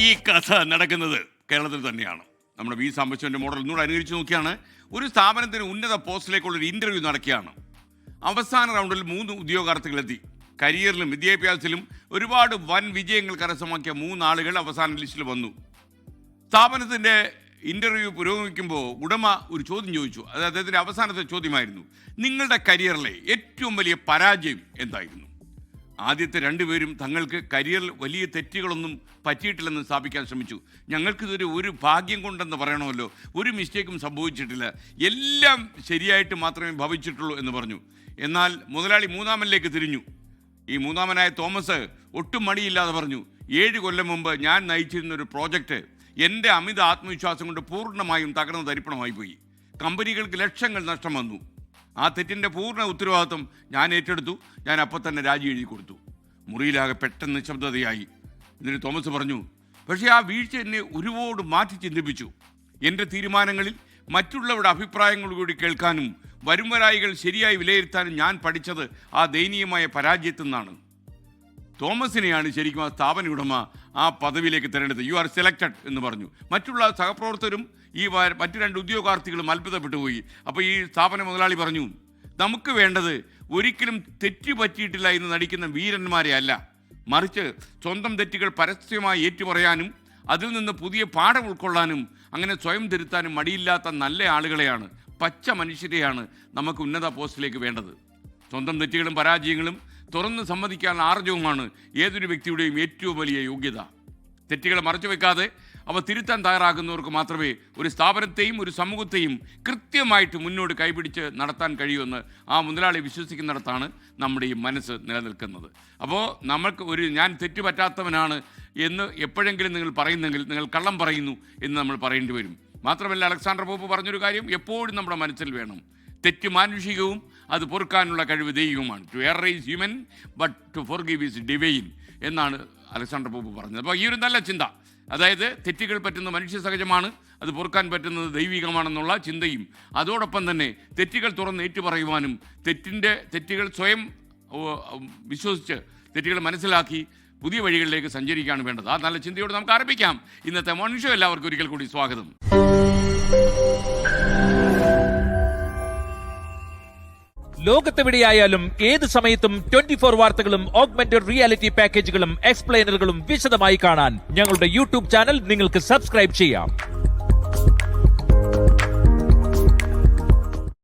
ഈ കഥ നടക്കുന്നത് കേരളത്തിൽ തന്നെയാണ്. നമ്മുടെ വി സാംബശിവന്റെ മോഡൽ ഒന്നുകൂടെ അനുകരിച്ച് നോക്കിയാണ്. ഒരു സ്ഥാപനത്തിന് ഉന്നത പോസ്റ്റിലേക്കുള്ളൊരു ഇൻ്റർവ്യൂ നടക്കുകയാണ്. അവസാന റൗണ്ടിൽ 3 ഉദ്യോഗാർത്ഥികളെത്തി. കരിയറിലും വിദ്യാഭ്യാസത്തിലും ഒരുപാട് വൻ വിജയങ്ങൾ കരസ്ഥമാക്കിയ 3 ആളുകൾ അവസാന ലിസ്റ്റിൽ വന്നു. സ്ഥാപനത്തിൻ്റെ ഇൻ്റർവ്യൂ പുരോഗമിക്കുമ്പോൾ ഉടമ ഒരു ചോദ്യം ചോദിച്ചു. അത് അദ്ദേഹത്തിൻ്റെ അവസാനത്തെ ചോദ്യമായിരുന്നു. നിങ്ങളുടെ കരിയറിലെ ഏറ്റവും വലിയ പരാജയം എന്തായിരുന്നു? ആദ്യത്തെ 2 പേരും തങ്ങൾക്ക് കരിയറിൽ വലിയ തെറ്റുകളൊന്നും പറ്റിയിട്ടില്ലെന്ന് സ്ഥാപിക്കാൻ ശ്രമിച്ചു. ഞങ്ങൾക്കിതൊരു ഒരു ഭാഗ്യം കൊണ്ടെന്ന് പറയണമല്ലോ, ഒരു മിസ്റ്റേക്കും സംഭവിച്ചിട്ടില്ല, എല്ലാം ശരിയായിട്ട് മാത്രമേ ഭവിച്ചിട്ടുള്ളൂ എന്ന് പറഞ്ഞു. എന്നാൽ മുതലാളി 3-ാമനിലേക്ക് തിരിഞ്ഞു. ഈ 3-ാമനായ തോമസ് ഒട്ടും മടിയില്ലാതെ പറഞ്ഞു, 7 കൊല്ലം മുമ്പ് ഞാൻ നയിച്ചിരുന്ന ഒരു പ്രോജക്റ്റ് എൻ്റെ അമിത ആത്മവിശ്വാസം കൊണ്ട് പൂർണ്ണമായും തകർന്ന് തരിപ്പണമായി പോയി. കമ്പനികൾക്ക് ലക്ഷങ്ങൾ നഷ്ടം വന്നു. ആ തെറ്റിൻ്റെ പൂർണ്ണ ഉത്തരവാദിത്വം ഞാൻ ഏറ്റെടുത്തു. ഞാൻ അപ്പം തന്നെ രാജി എഴുതി കൊടുത്തു. മുറിയിലാകെ പെട്ടെന്ന് നിശബ്ദതയായി. എന്നിട്ട് തോമസ് പറഞ്ഞു, പക്ഷേ ആ വീഴ്ച എന്നെ ഒരുപാട് മാറ്റി ചിന്തിപ്പിച്ചു. എൻ്റെ തീരുമാനങ്ങളിൽ മറ്റുള്ളവരുടെ അഭിപ്രായങ്ങൾ കൂടി കേൾക്കാനും വരുംവരായികൾ ശരിയായി വിലയിരുത്താനും ഞാൻ പഠിച്ചത് ആ ദയനീയമായ പരാജയത്തിൽ നിന്നാണ്. തോമസിനെയാണ് ശരിക്കും ആ സ്ഥാപന ഉടമ ആ പദവിയിലേക്ക് തിരഞ്ഞെടുത്തത്. യു ആർ സെലക്റ്റഡ് എന്ന് പറഞ്ഞു. മറ്റുള്ള സഹപ്രവർത്തകരും മറ്റു 2 ഉദ്യോഗാർത്ഥികളും അത്ഭുതപ്പെട്ടു പോയി. അപ്പോൾ ഈ സ്ഥാപന മുതലാളി പറഞ്ഞു, നമുക്ക് വേണ്ടത് ഒരിക്കലും തെറ്റ് പറ്റിയിട്ടില്ല എന്ന് നടിക്കുന്ന വീരന്മാരെ അല്ല, മറിച്ച് സ്വന്തം തെറ്റുകൾ പരസ്യമായി ഏറ്റുപറയാനും അതിൽ നിന്ന് പുതിയ പാഠം ഉൾക്കൊള്ളാനും അങ്ങനെ സ്വയം തിരുത്താനും മടിയില്ലാത്ത നല്ല ആളുകളെയാണ്, പച്ച മനുഷ്യരെയാണ് നമുക്ക് ഉന്നത പോസ്റ്റിലേക്ക് വേണ്ടത്. സ്വന്തം തെറ്റുകളും പരാജയങ്ങളും തുറന്ന് സമ്മതിക്കാനുള്ള ആർജവുമാണ് ഏതൊരു വ്യക്തിയുടെയും ഏറ്റവും വലിയ യോഗ്യത. തെറ്റുകളെ മറച്ചു വെക്കാതെ അവ തിരുത്താൻ തയ്യാറാകുന്നവർക്ക് മാത്രമേ ഒരു സ്ഥാപനത്തെയും ഒരു സമൂഹത്തെയും കൃത്യമായിട്ട് മുന്നോട്ട് കൈപിടിച്ച് നടത്താൻ കഴിയുമെന്ന് ആ മുതലാളി വിശ്വസിക്കുന്നിടത്താണ് നമ്മുടെ ഈ മനസ്സ് നിലനിൽക്കുന്നത്. അപ്പോൾ നമ്മൾക്ക് ഞാൻ തെറ്റ് പറ്റാത്തവനാണ് എന്ന് എപ്പോഴെങ്കിലും നിങ്ങൾ പറയുന്നെങ്കിൽ നിങ്ങൾ കള്ളം പറയുന്നു എന്ന് നമ്മൾ പറയേണ്ടി വരും. മാത്രമല്ല, അലക്സാണ്ടർ പോപ്പ് പറഞ്ഞൊരു കാര്യം എപ്പോഴും നമ്മുടെ മനസ്സിൽ വേണം, തെറ്റ് മാനുഷികവും അത് പൊറുക്കാനുള്ള കഴിവ് ദൈവികവുമാണ്. To err is human but to forgive is divine എന്നാണ് അലക്സാണ്ടർ പോപ്പ് പറഞ്ഞത്. അപ്പോൾ ഈ ഒരു നല്ല ചിന്ത, അതായത് തെറ്റുകൾ പറ്റുന്ന മനുഷ്യ സഹജമാണ്, അത് പൊറുക്കാൻ പറ്റുന്നത് ദൈവികമാണെന്നുള്ള ചിന്തയും അതോടൊപ്പം തന്നെ തെറ്റുകൾ തുറന്ന് ഏറ്റുപറയുവാനും തെറ്റുകൾ സ്വയം വിശ്വസിച്ച് തെറ്റുകൾ മനസ്സിലാക്കി പുതിയ വഴികളിലേക്ക് സഞ്ചരിക്കുകയാണ് വേണ്ടത്. ആ നല്ല ചിന്തയോട് നമുക്ക് ആരംഭിക്കാം ഇന്നത്തെ മനുഷ്യ. എല്ലാവർക്കും ഒരിക്കൽ കൂടി സ്വാഗതം. ലോകത്തെവിടെയായാലും ഏത് സമയത്തും 24 വാർത്തകളും ഓഗ്മെന്റഡ് റിയാലിറ്റി പാക്കേജുകളും എക്സ്പ്ലെയിനറുകളും വിശദമായി കാണാൻ ഞങ്ങളുടെ യൂട്യൂബ് ചാനൽ നിങ്ങൾക്ക് സബ്സ്ക്രൈബ് ചെയ്യാം.